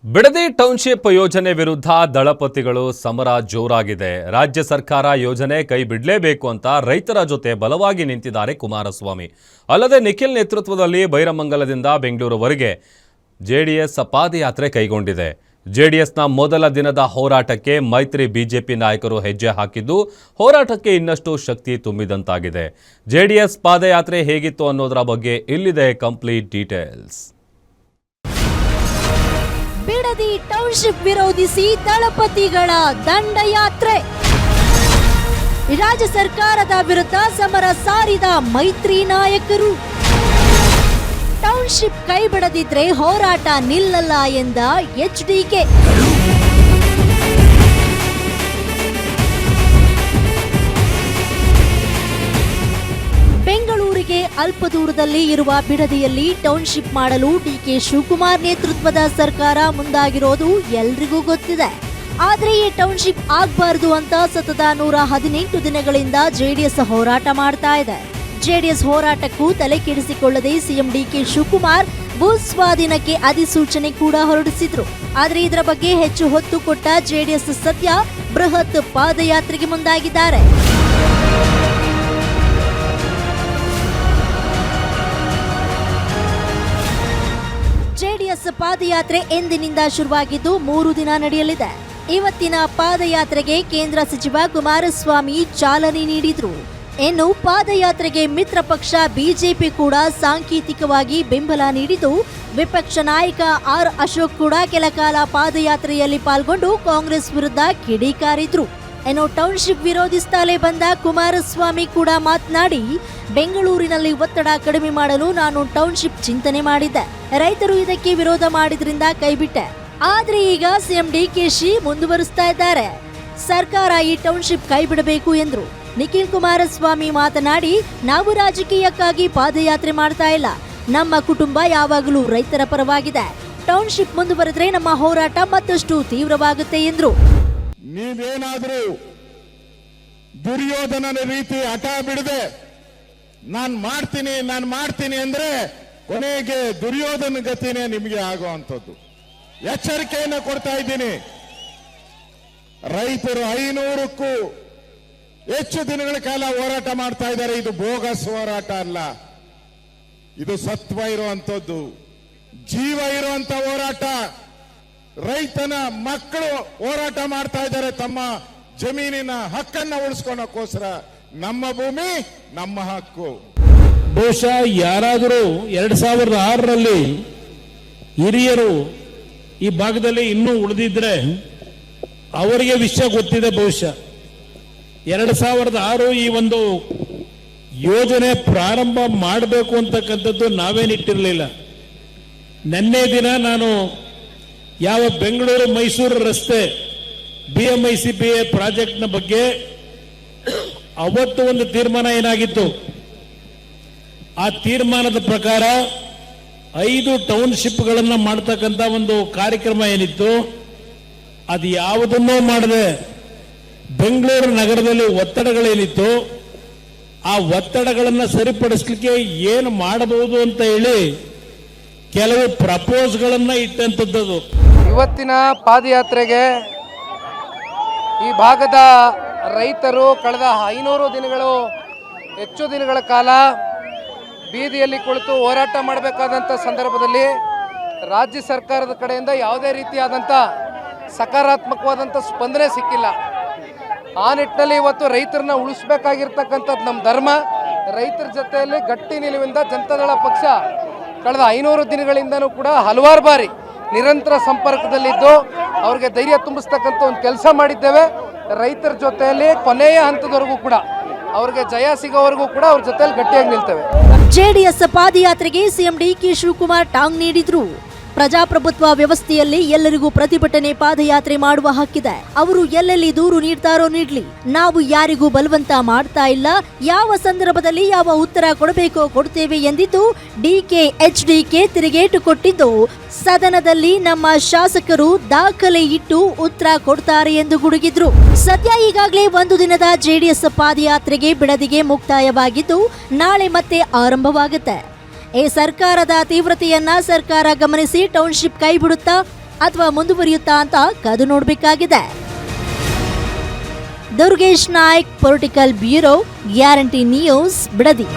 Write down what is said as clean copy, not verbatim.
Bidadi township ಯೋಜನೆ ವಿರುದ್ಧ ದಳಪತಿಗಳು ಸಮರ ಜೋರಾಗಿದೆ. ರಾಜ್ಯ ಸರ್ಕಾರ ಯೋಜನೆ ಕೈ ಬಿಡಲೇಬೇಕು ಅಂತ ರೈತರ ಜೊತೆ ಬಲವಾಗಿ ನಿಂತಿದ್ದಾರೆ ಕುಮಾರಸ್ವಾಮಿ. ಅಲ್ಲದೆ ನಿಖಿಲ್ ನೇತೃತ್ವದಲ್ಲಿ ಬೈರಮಂಗಲದಿಂದ ಬೆಂಗಳೂರುವರೆಗೆ ಜೆಡಿಎಸ್ ಪಾದಯಾತ್ರೆ ಕೈಗೊಂಡಿದೆ. ಜೆಡಿಎಸ್ನ ಮೊದಲ ದಿನದ ಹೋರಾಟಕ್ಕೆ ಮೈತ್ರಿ ಬಿಜೆಪಿ ನಾಯಕರು ಹೆಜ್ಜೆ ಹಾಕಿದ್ದು ಹೋರಾಟಕ್ಕೆ ಇನ್ನಷ್ಟು ಶಕ್ತಿ ತುಂಬಿದಂತಾಗಿದೆ. ಜೆಡಿಎಸ್ ಪಾದಯಾತ್ರೆ ಹೇಗಿತ್ತು ಅನ್ನೋದರ ಬಗ್ಗೆ ಇಲ್ಲಿದೆ ಕಂಪ್ಲೀಟ್ ಡೀಟೇಲ್ಸ್. ಬಿಡದಿ ಟೌನ್ಶಿಪ್ ವಿರೋಧಿಸಿ ದಳಪತಿಗಳ ದಂಡಯಾತ್ರೆ. ರಾಜ್ಯ ಸರ್ಕಾರದ ವಿರುದ್ಧ ಸಮರ ಸಾರಿದ ಮೈತ್ರಿ ನಾಯಕರು. ಟೌನ್ಶಿಪ್ ಕೈ ಬಿಡದಿದ್ರೆ ಹೋರಾಟ ನಿಲ್ಲಲ್ಲ ಎಂದ ಎಚ್ಡಿಕೆ. ಬೆಂಗಳೂರಿಗೆ ಅಲ್ಪ ದೂರದಲ್ಲಿ ಇರುವ ಬಿಡದಿಯಲ್ಲಿ ಟೌನ್ಶಿಪ್ ಮಾಡಲು ಡಿಕೆ ಶಿವಕುಮಾರ್ ನೇತೃತ್ವದ ಸರ್ಕಾರ ಮುಂದಾಗಿರೋದು ಎಲ್ರಿಗೂ ಗೊತ್ತಿದೆ. ಆದ್ರೆ ಈ ಟೌನ್ಶಿಪ್ ಆಗಬಾರದು ಅಂತ ಸತತ 118 ದಿನಗಳಿಂದ ಜೆಡಿಎಸ್ ಹೋರಾಟ ಮಾಡ್ತಾ ಇದೆ. ಜೆಡಿಎಸ್ ಹೋರಾಟಕ್ಕೂ ತಲೆ ಕೆಡಿಸಿಕೊಳ್ಳದೆ ಸಿಎಂ ಡಿಕೆ ಶಿವಕುಮಾರ್ ಭೂ ಸ್ವಾಧೀನಕ್ಕೆ ಅಧಿಸೂಚನೆ ಕೂಡ ಹೊರಡಿಸಿದ್ರು. ಆದ್ರೆ ಇದರ ಬಗ್ಗೆ ಹೆಚ್ಚು ಹೊತ್ತು ಕೊಟ್ಟ ಜೆಡಿಎಸ್ ಸದ್ಯ ಬೃಹತ್ ಪಾದಯಾತ್ರೆಗೆ ಮುಂದಾಗಿದ್ದಾರೆ. ಜೆಡಿಎಸ್ ಪಾದಯಾತ್ರೆ ಎಂದಿನಿಂದ ಶುರುವಾಗಿದ್ದು 3 ದಿನ ನಡೆಯಲಿದೆ. ಇವತ್ತಿನ ಪಾದಯಾತ್ರೆಗೆ ಕೇಂದ್ರ ಸಚಿವ ಕುಮಾರಸ್ವಾಮಿ ಚಾಲನೆ ನೀಡಿದ್ರು. ಇನ್ನು ಪಾದಯಾತ್ರೆಗೆ ಮಿತ್ರ ಪಕ್ಷ ಬಿಜೆಪಿ ಕೂಡ ಸಾಂಕೇತಿಕವಾಗಿ ಬೆಂಬಲ ನೀಡಿದ್ದು, ವಿಪಕ್ಷ ನಾಯಕ ಆರ್ ಅಶೋಕ್ ಕೂಡ ಕೆಲ ಕಾಲ ಪಾದಯಾತ್ರೆಯಲ್ಲಿ ಪಾಲ್ಗೊಂಡು ಕಾಂಗ್ರೆಸ್ ವಿರುದ್ಧ ಕಿಡಿಕಾರಿದ್ರು. ಇನ್ನು ಟೌನ್ಶಿಪ್ ವಿರೋಧಿಸುತ್ತಲೇ ಬಂದ ಕುಮಾರಸ್ವಾಮಿ ಕೂಡ ಮಾತನಾಡಿ, ಬೆಂಗಳೂರಿನಲ್ಲಿ ಒತ್ತಡ ಕಡಿಮೆ ಮಾಡಲು ನಾನು ಟೌನ್ಶಿಪ್ ಚಿಂತನೆ ಮಾಡಿದ್ದೆ. ರೈತರು ಇದಕ್ಕೆ ವಿರೋಧ ಮಾಡಿದ್ರಿಂದ ಕೈಬಿಟ್ಟೆ. ಆದ್ರೆ ಈಗ ಸಿಎಂ ಡಿಕೆಶಿ ಮುಂದುವರಿಸ್ತಾ ಇದ್ದಾರೆ. ಸರ್ಕಾರ ಈ ಟೌನ್ಶಿಪ್ ಕೈ ಬಿಡಬೇಕು ಎಂದ್ರು. ನಿಖಿಲ್ ಕುಮಾರಸ್ವಾಮಿ ಮಾತನಾಡಿ, ನಾವು ರಾಜಕೀಯಕ್ಕಾಗಿ ಪಾದಯಾತ್ರೆ ಮಾಡ್ತಾ ಇಲ್ಲ. ನಮ್ಮ ಕುಟುಂಬ ಯಾವಾಗಲೂ ರೈತರ ಪರವಾಗಿದೆ. ಟೌನ್ಶಿಪ್ ಮುಂದುವರೆದ್ರೆ ನಮ್ಮ ಹೋರಾಟ ಮತ್ತಷ್ಟು ತೀವ್ರವಾಗುತ್ತೆ ಎಂದ್ರು. ನೀವೇನಾದ್ರೂ ದುರ್ಯೋಧನನ ರೀತಿ ಹಠ ಬಿಡದೆ ನಾನು ಮಾಡ್ತೀನಿ ಅಂದ್ರೆ ಕೊನೆಗೆ ದುರ್ಯೋಧನ ಗತಿನೇ ನಿಮಗೆ ಆಗುವಂಥದ್ದು. ಎಚ್ಚರಿಕೆಯನ್ನು ಕೊಡ್ತಾ ಇದ್ದೀನಿ. ರೈತರು 500ಕ್ಕೂ ಹೆಚ್ಚು ದಿನಗಳ ಕಾಲ ಹೋರಾಟ ಮಾಡ್ತಾ ಇದ್ದಾರೆ. ಇದು ಬೋಗಸ್ ಹೋರಾಟ ಅಲ್ಲ, ಇದು ಸತ್ವ ಇರುವಂತದ್ದು, ಜೀವ ಇರುವಂತ ಹೋರಾಟ. ರೈತನ ಮಕ್ಕಳು ಹೋರಾಟ ಮಾಡ್ತಾ ಇದ್ದಾರೆ ತಮ್ಮ ಜಮೀನಿನ ಹಕ್ಕನ್ನ ಉಳಿಸ್ಕೊಳ್ಳೋಕ್ಕೋಸ್ಕರ. ನಮ್ಮ ಭೂಮಿ ನಮ್ಮ ಹಕ್ಕು. ಬಹುಶಃ ಯಾರಾದರೂ 2006ರಲ್ಲಿ ಹಿರಿಯರು ಈ ಭಾಗದಲ್ಲಿ ಇನ್ನೂ ಉಳಿದಿದ್ರೆ ಅವರಿಗೆ ವಿಷಯ ಗೊತ್ತಿದೆ. ಬಹುಶಃ 2006 ಈ ಒಂದು ಯೋಜನೆ ಪ್ರಾರಂಭ ಮಾಡಬೇಕು ಅಂತಕ್ಕಂಥದ್ದು ನಾವೇನಿಟ್ಟಿರಲಿಲ್ಲ. ನಿನ್ನೆ ದಿನ ನಾನು ಯಾವ ಬೆಂಗಳೂರು ಮೈಸೂರು ರಸ್ತೆ BMICPA ಪ್ರಾಜೆಕ್ಟ್ನ ಬಗ್ಗೆ ಅವತ್ತು ಒಂದು ತೀರ್ಮಾನ ಏನಾಗಿತ್ತು, ಆ ತೀರ್ಮಾನದ ಪ್ರಕಾರ 5 ಟೌನ್ಶಿಪ್ಗಳನ್ನು ಮಾಡ್ತಕ್ಕಂಥ ಒಂದು ಕಾರ್ಯಕ್ರಮ ಏನಿತ್ತು, ಅದು ಯಾವುದನ್ನೂ ಮಾಡದೆ ಬೆಂಗಳೂರು ನಗರದಲ್ಲಿ ಒತ್ತಡಗಳೇನಿತ್ತು ಆ ಒತ್ತಡಗಳನ್ನು ಸರಿಪಡಿಸಲಿಕ್ಕೆ ಏನು ಮಾಡಬಹುದು ಅಂತ ಹೇಳಿ ಕೆಲವು ಪ್ರಪೋಸ್ಗಳನ್ನು ಇಟ್ಟಂಥದ್ದು. ಇವತ್ತಿನ ಪಾದಯಾತ್ರೆಗೆ ಈ ಭಾಗದ ರೈತರು ಕಳೆದ 500 ದಿನಗಳು ಹೆಚ್ಚು ದಿನಗಳ ಕಾಲ ಬೀದಿಯಲ್ಲಿ ಕುಳಿತು ಹೋರಾಟ ಮಾಡಬೇಕಾದಂಥ ಸಂದರ್ಭದಲ್ಲಿ ರಾಜ್ಯ ಸರ್ಕಾರದ ಕಡೆಯಿಂದ ಯಾವುದೇ ರೀತಿಯಾದಂಥ ಸಕಾರಾತ್ಮಕವಾದಂಥ ಸ್ಪಂದನೆ ಸಿಕ್ಕಿಲ್ಲ. ಆ ನಿಟ್ಟಿನಲ್ಲಿ ಇವತ್ತು ರೈತರನ್ನ ಉಳಿಸಬೇಕಾಗಿರ್ತಕ್ಕಂಥದ್ದು ನಮ್ಮ ಧರ್ಮ. ರೈತರ ಜೊತೆಯಲ್ಲಿ ಗಟ್ಟಿ ನಿಲುವಿಂದ ಜನತಾದಳ ಪಕ್ಷ ಕಳೆದ 500 ದಿನಗಳಿಂದನೂ ಕೂಡ ಹಲವಾರು ಬಾರಿ ನಿರಂತರ ಸಂಪರ್ಕದಲ್ಲಿದ್ದು ಅವ್ರಿಗೆ ಧೈರ್ಯ ತುಂಬಿಸ್ತಕ್ಕಂಥ ಒಂದು ಕೆಲಸ ಮಾಡಿದ್ದೇವೆ. ರೈತರ ಜೊತೆಯಲ್ಲಿ ಕೊನೆಯ ಹಂತದವರೆಗೂ ಕೂಡ ಅವ್ರಿಗೆ ಜಯ ಸಿಗೋವರೆಗೂ ಕೂಡ ಅವ್ರ ಜೊತೆಯಲ್ಲಿ ಗಟ್ಟಿಯಾಗಿ ನಿಲ್ತೇವೆ. ಜೆಡಿಎಸ್ ಪಾದಯಾತ್ರೆಗೆ ಸಿಎಂ ಡಿಕೆ ಶಿವಕುಮಾರ್ ಟಾಂಗ್ ನೀಡಿದ್ರು. ಪ್ರಜಾಪ್ರಭುತ್ವ ವ್ಯವಸ್ಥೆಯಲ್ಲಿ ಎಲ್ಲರಿಗೂ ಪ್ರತಿಭಟನೆ ಪಾದಯಾತ್ರೆ ಮಾಡುವ ಹಕ್ಕಿದೆ. ಅವರು ಎಲ್ಲೆಲ್ಲಿ ದೂರು ನೀಡ್ತಾರೋ ನೀಡ್ಲಿ, ನಾವು ಯಾರಿಗೂ ಬಲವಂತ ಮಾಡ್ತಾ ಇಲ್ಲ. ಯಾವ ಸಂದರ್ಭದಲ್ಲಿ ಯಾವ ಉತ್ತರ ಕೊಡಬೇಕೋ ಕೊಡ್ತೇವೆ ಎಂದಿದ್ದು ಡಿಕೆ ಎಚ್ಡಿಕೆ ತಿರುಗೇಟು ಕೊಟ್ಟಿದ್ದು, ಸದನದಲ್ಲಿ ನಮ್ಮ ಶಾಸಕರು ದಾಖಲೆ ಇಟ್ಟು ಉತ್ತರ ಕೊಡ್ತಾರೆ ಎಂದು ಗುಡುಗಿದ್ರು. ಸದ್ಯ ಈಗಾಗಲೇ 1 ದಿನದ ಜೆಡಿಎಸ್ ಪಾದಯಾತ್ರೆಗೆ ಬಿಡದಿಗೆ ಮುಕ್ತಾಯವಾಗಿದ್ದು ನಾಳೆ ಮತ್ತೆ ಆರಂಭವಾಗುತ್ತೆ. ಈ ಸರ್ಕಾರದ ತೀವ್ರತೆಯನ್ನ ಸರ್ಕಾರ ಗಮನಿಸಿ ಟೌನ್ಶಿಪ್ ಕೈ ಬಿಡುತ್ತಾ ಅಥವಾ ಮುಂದುವರಿಯುತ್ತಾ ಅಂತ ಕಾದು ನೋಡಬೇಕಾಗಿದೆ. Durgesh Naik, political bureau, guarantee news, Bidadi.